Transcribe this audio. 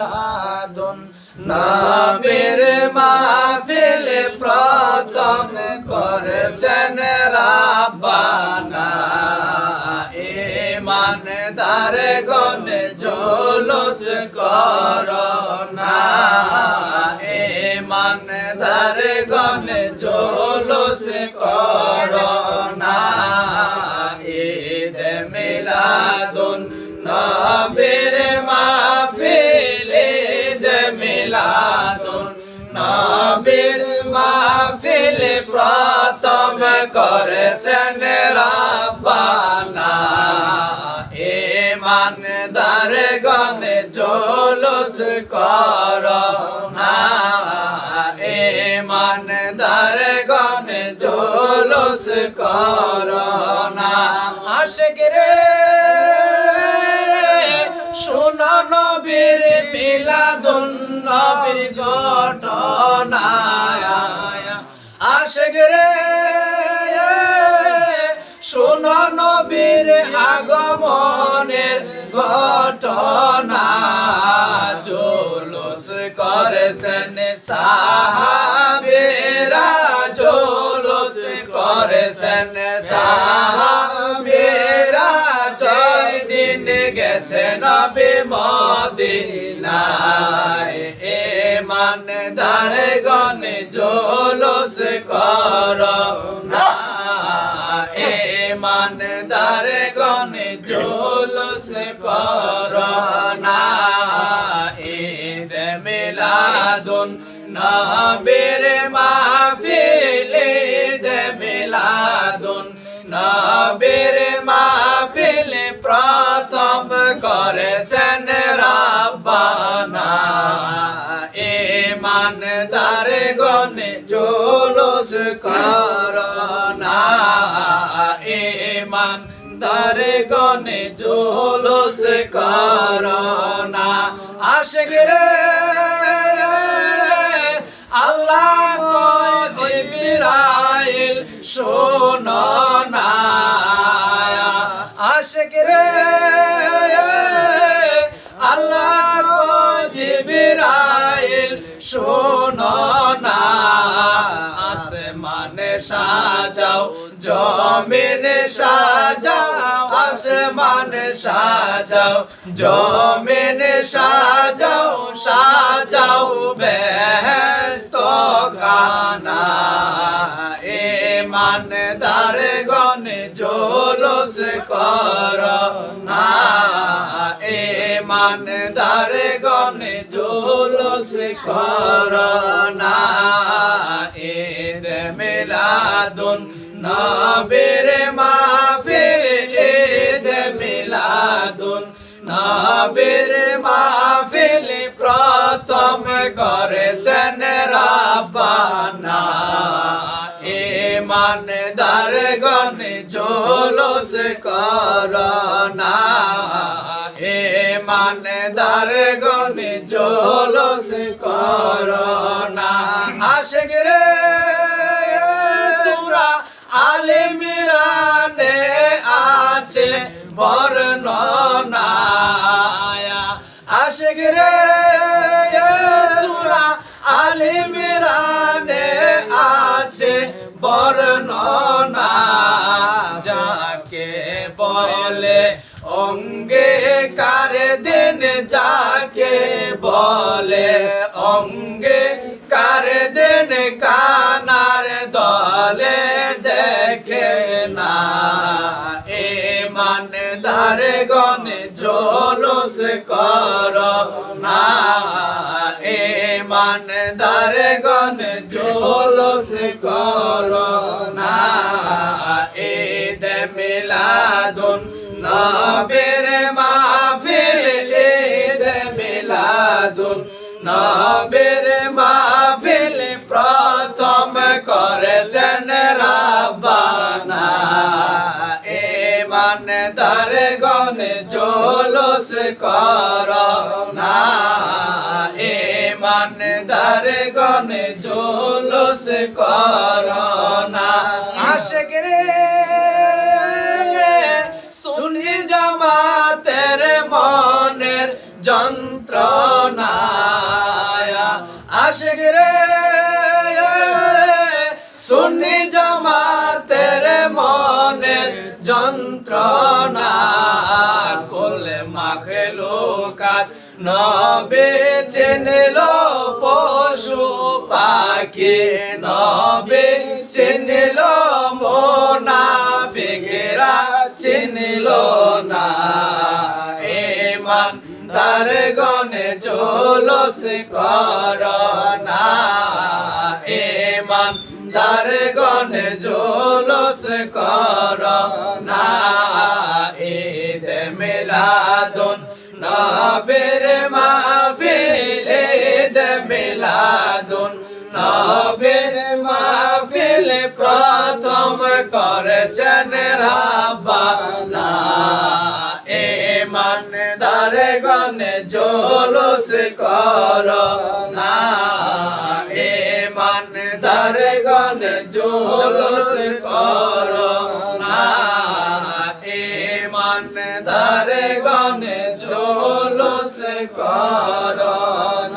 মিলাদুন নবীর মাহফিল প্রথম করেছেন রাব্বানা ইমানদার গণ জুলুস করোনা ইমানদার গণ জুলুস করোনা ঈদ মিলাদুন নবীর মাহফিল ঈদ মিলাদুন নবীর মাহফিল প্রথম করেছেন রাব্বানা ইমানদার গণ জুলুস করোনা ইমানদার গণ জুলুস করোনা আশিক রে শোনো নবীর মিলাদুন নবীর ঘটনা আশিক রে শোনো নবীর আগমনের ঘটনা জুলুস করেছেন সাহাবীরা জুলুস করেছেন সাহাবীরা ছয় দিন গেছে নবী মদিনায় ইমানদার গণ জুলুস করোনা ইমানদার গণ জুলুস করোনা ঈদ মিলাদুন নবীর মাহফিল ঈদ মিলাদুন নবীর মাহফিল প্রথম করেছেন রাব্বানা ইমানদার গণ জুলুস করোনা ইমানদার গণ জুলুস করোনা আশিক রে আল্লাহ জিবরাইল শোনো না আশিক রে আল্লাহ জিবরাইল শোনো না আসমানে সাজাও জমিনে সাজাও আসমানে সাজাও জমিনে সাজাও সাজাও বেহেশত খানা ইমানদার গণ জুলুস করোনা ইমানদার গণ জুলুস করোনা ঈদ মিলাদুন নবীর মাহফিল ঈদ মিলাদুন নবীর মাহফিল প্রথম করেছেন রাব্বানা ইমানদার গণ জুলুস করোনা ইমানদার গণ জুলুস করোনা আশিক রে সূরা আলে ইমরানে আছে বর্ণনা আশিক রে সূরা আলে ইমরানে আছে বর্ণনা যাকে বলে অঙ্গীকার দিন যাকে বলে অঙ্গীকার দিন কানার দলে দেখে না ইমানদার গণ জুলুস করোনা ইমানদার গণ জুলুস করোনা ঈদ মিলাদুন নবীর মাহফিল ঈদ মিলাদুন নবীর মাহফিল প্রথম করেছেন রাব্বানা ইমানদার গণ জুলুস করোনা ইমানদার গণ জুলুস করোনা আশিক রে শুনি জামাতের মনের যন্ত্রণা নবে চিনল পশু পাখি নবে চিনল মুনাফিকরা চিনল না ইমানদার গনে জুলুস করনা ইমানদার গনে জুলুস করনা ঈদ মিলাদুন নবীর মাহফিল ঈদ মিলাদুন নবীর মাহফিল প্রথম করেছেন রাব্বানা ইমানদার গনে জুলুস করনা ইমানদার গনে জুলুস করনা ইমানদার গনে জুলুস করনা।